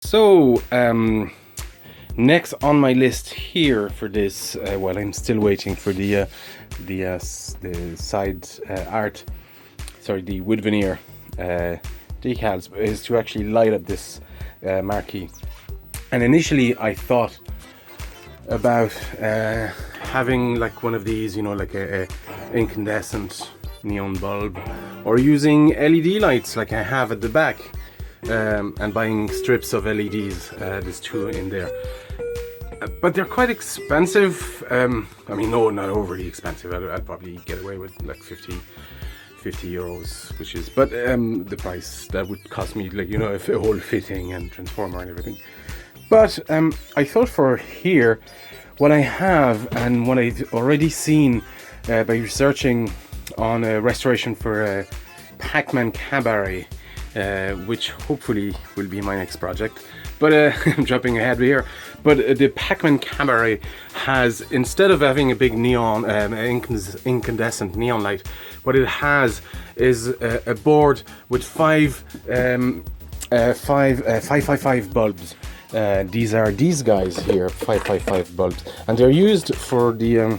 So, next on my list here for this, while I'm still waiting for the side art, sorry, the wood veneer decals, is to actually light up this marquee. And initially, I thought about having like one of these, like a incandescent neon bulb, or using LED lights like I have at the back. And buying strips of LEDs, there's two in there, but they're quite expensive. I mean, no, not overly expensive. I'd probably get away with like 50 euros, which is, but the price that would cost me, like, if a whole fitting and transformer and everything. But I thought for here, what I have and what I've already seen by researching on a restoration for a Pac-Man Cabaret, which hopefully will be my next project, but I'm jumping ahead here. But the Pac-Man Cabaret has, instead of having a big neon incandescent neon light, what it has is a board with five 555 bulbs. These are these guys here, 555 bulbs, and they're used for the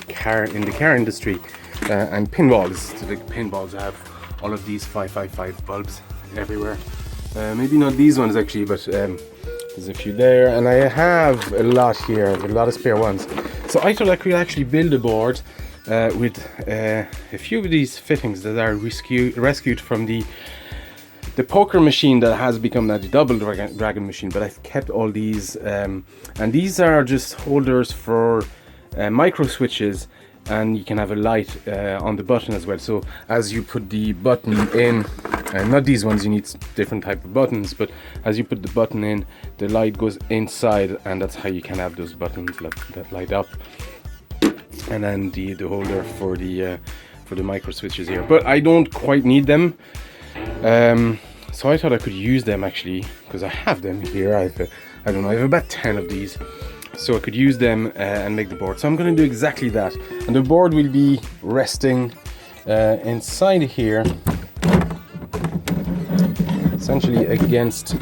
car, in the car industry, and pinballs. The pinballs have all of these 555 bulbs everywhere. Maybe not these ones actually, but there's a few there, and I have a lot here, a lot of spare ones. So I thought I could actually build a board with a few of these fittings that are rescued from the poker machine that has become now the double dragon machine. But I've kept all these, and these are just holders for micro switches, and you can have a light on the button as well. So as you put the button in, and not these ones, you need different type of buttons, but as you put the button in, the light goes inside, and that's how you can have those buttons that light up. And then the holder for the micro switches here, but I don't quite need them. So I thought I could use them actually, because I have them here. I have about 10 of these. So I could use them and make the board. So I'm going to do exactly that. And the board will be resting inside here, essentially against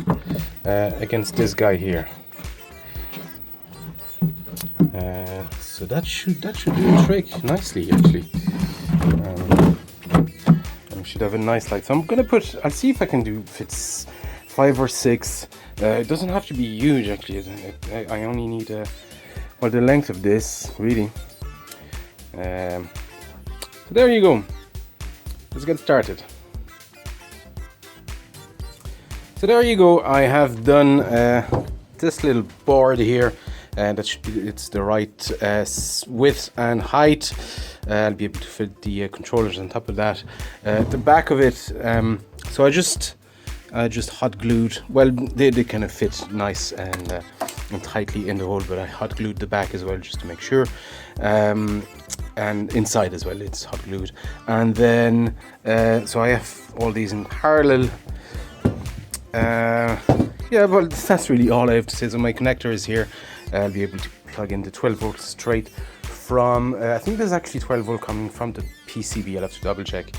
this guy here. So that should do the trick nicely, actually. We should have a nice light. So I'm going to I'll see if I can fit 5 or 6. It doesn't have to be huge actually. I only need the length of this, really. So there you go. Let's get started. So there you go. I have done this little board here, and it's the right width and height. I'll be able to fit the controllers on top of that. The back of it, so I just hot glued. Well, they kind of fit nice and tightly in the hole, but I hot glued the back as well just to make sure, and inside as well it's hot glued. And then so I have all these in parallel. Yeah, well, that's really all I have to say. So my connector is here. I'll be able to plug in the 12 volts straight from, I think there's actually 12 volt coming from the PCB. I'll have to double check.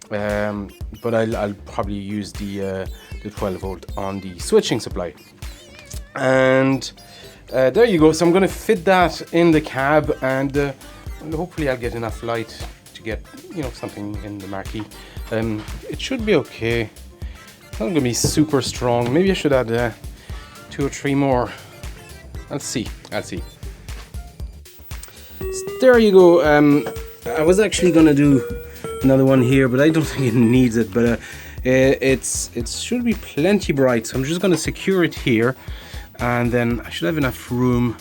But I'll probably use the 12 volt on the switching supply. And there you go. So I'm going to fit that in the cab, and hopefully I'll get enough light to get something in the marquee. It should be okay. It's not going to be super strong. Maybe I should add 2 or 3 more. I'll see. So there you go. I was actually going to do another one here, but I don't think it needs it. But it should be plenty bright, so I'm just going to secure it here, and then I should have enough room.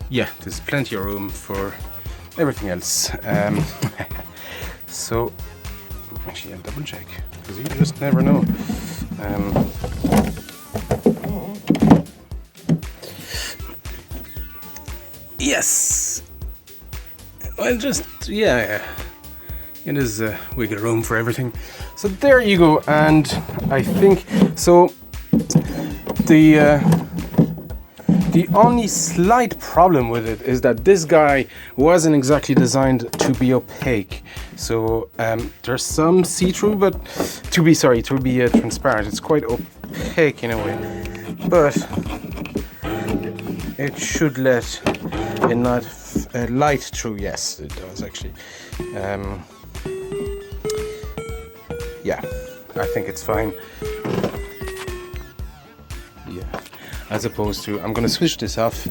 Yeah, there's plenty of room for everything else. So actually I'll double check, because you just never know. Yes. Well, yeah. It is wiggle room for everything. So there you go. And I think so. The only slight problem with it is that this guy wasn't exactly designed to be opaque. So there's some see-through, but to be transparent. It's quite opaque in a way, but it should let light through. Yes, it does actually. Yeah, I think it's fine. Yeah, as opposed to, I'm gonna switch this off.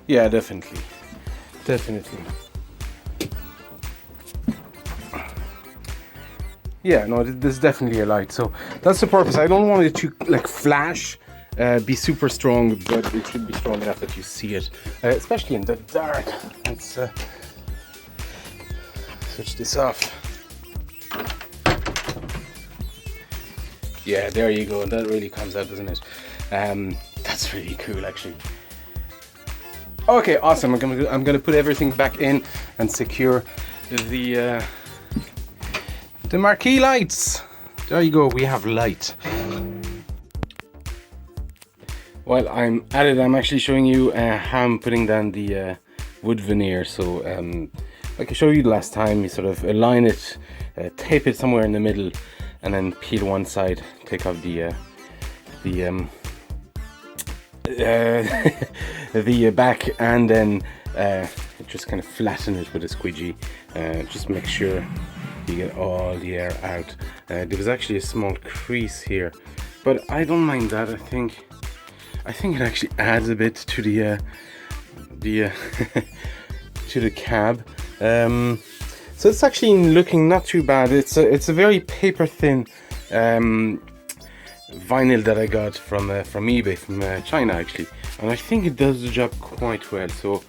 Yeah, definitely. Yeah, no, there's definitely a light. So that's the purpose. I don't want it to like flash, be super strong, but it should be strong enough that you see it, especially in the dark. Let's switch this off. Yeah, there you go. That really comes out, doesn't it? That's really cool, actually. Okay, awesome. I'm gonna put everything back in and secure the marquee lights. There you go. We have light. While I'm at it, I'm actually showing you how I'm putting down the wood veneer. So, like I showed you last time, you sort of align it, tape it somewhere in the middle, and then peel one side, take off the back, and then just kind of flatten it with a squeegee. Just make sure you get all the air out. There was actually a small crease here, but I don't mind that. I think it actually adds a bit to the to the cab. So it's actually looking not too bad. It's a very paper thin vinyl that I got from eBay, from China actually, and I think it does the job quite well. So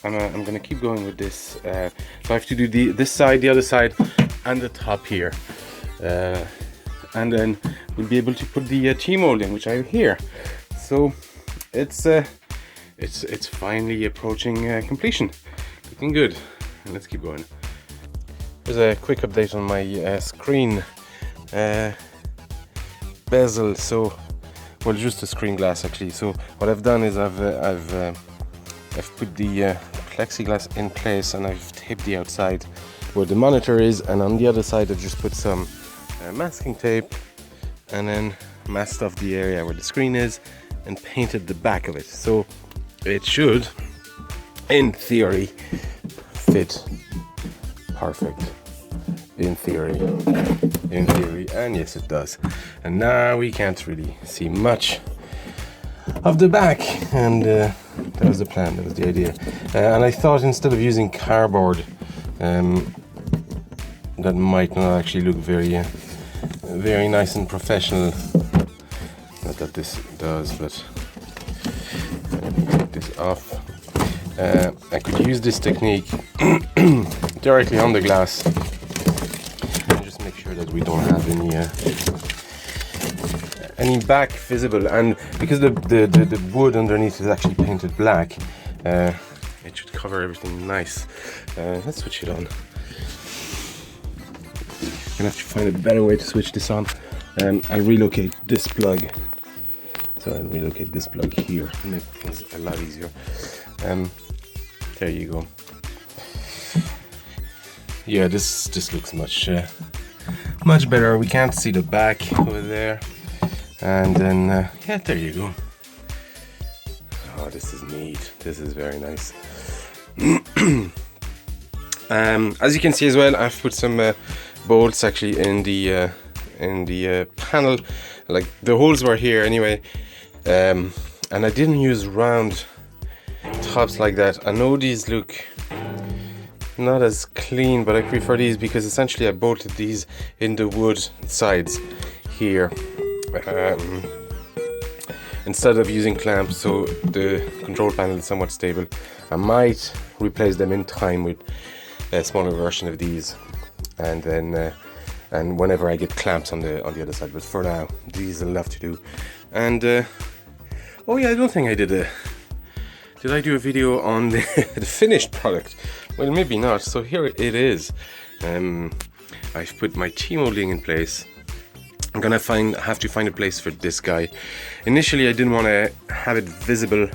I'm gonna keep going with this. So I have to do this side, the other side, and the top here, and then we'll be able to put the T-molding, which I have here. So it's finally approaching completion. Looking good. And let's keep going. Here's a quick update on my screen bezel. So, well, just the screen glass actually. So what I've done is I've put the plexiglass in place, and I've taped the outside where the monitor is, and on the other side I've just put some masking tape, and then masked off the area where the screen is, and painted the back of it. So it should, in theory, fit perfect. In theory, and yes, it does. And now we can't really see much of the back, and that was the plan, that was the idea. And I thought instead of using cardboard, that might not actually look very nice and professional. Not that this does, but let me take this off. I could use this technique directly on the glass. Make sure that we don't have any back visible, and because the wood underneath is actually painted black, it should cover everything nice. Let's switch it on. I'm gonna have to find a better way to switch this on. I'll relocate this plug. So I'll relocate this plug here and make things a lot easier. There you go. Yeah, this looks much better. We can't see the back over there, and then yeah, there you go. Oh, this is neat. This is very nice. As you can see as well, I've put some bolts actually in the panel. Like the holes were here anyway, and I didn't use round tops like that. I know these look not as clean, but I prefer these because essentially I bolted these in the wood sides here instead of using clamps, so the control panel is somewhat stable. I might replace them in time with a smaller version of these, and then and whenever I get clamps on the other side, but for now these will have to do. And oh yeah, I don't think I did I do a video on the finished product? Well, maybe not. So here it is. I've put my T-molding in place. I'm gonna have to find a place for this guy. Initially, I didn't want to have it visible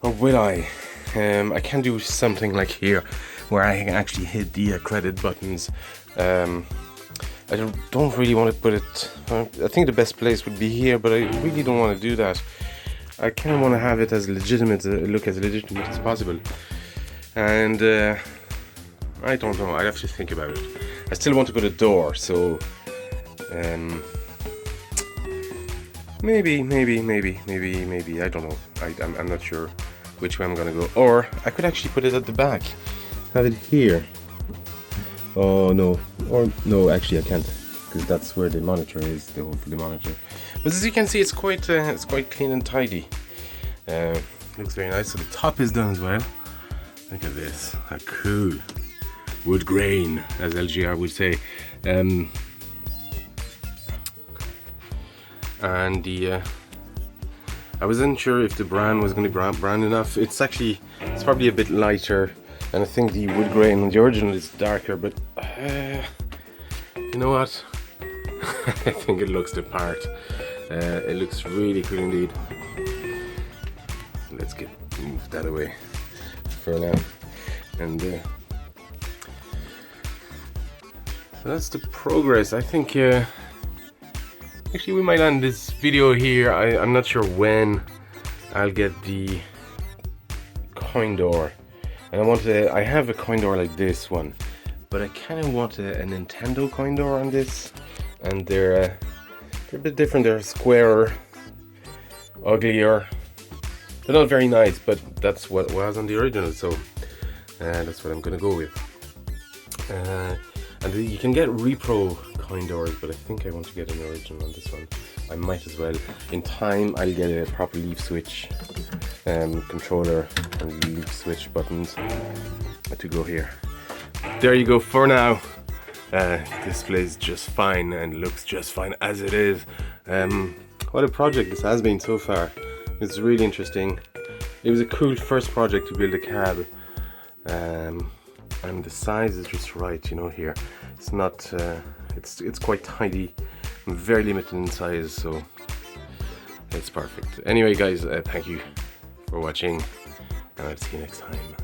Or will I? I can do something like here, where I can actually hit the credit buttons. I don't really want to put it. I think the best place would be here, but I really don't want to do that. I kind of want to have it as legitimate, look as legitimate as possible. And I don't know. I have to think about it. I still want to put a door, so maybe. I don't know. I'm not sure which way I'm gonna go. Or I could actually put it at the back. Have it here. Oh no. Or no, actually I can't, because that's where the monitor is. The monitor. But as you can see, it's quite clean and tidy. Looks very nice. So the top is done as well. Look at this. How cool. Wood grain, as LGR would say. And the I wasn't sure if the brand was going to be brown enough. It's probably a bit lighter, and I think the wood grain on the original is darker, but you know what? I think it looks the part. It looks really cool indeed. Let's move that away for now. And so that's the progress. I think actually we might end this video here. I'm not sure when I'll get the coin door. And I have a coin door like this one, but I kind of want a Nintendo coin door on this. And they're a bit different. They're squarer, uglier. They're not very nice, but that's what was on the original, so that's what I'm gonna go with. And you can get repro coin doors, but I think I want to get an original on this one. I might as well. In time, I'll get a proper leaf switch controller and leaf switch buttons to go here. There you go. For now, this plays just fine and looks just fine as it is. What a project this has been so far. It's really interesting. It was a cool first project to build a cab, and the size is just right. You know, here it's not. It's quite tidy, very limited in size, so it's perfect. Anyway, guys, thank you for watching, and I'll see you next time.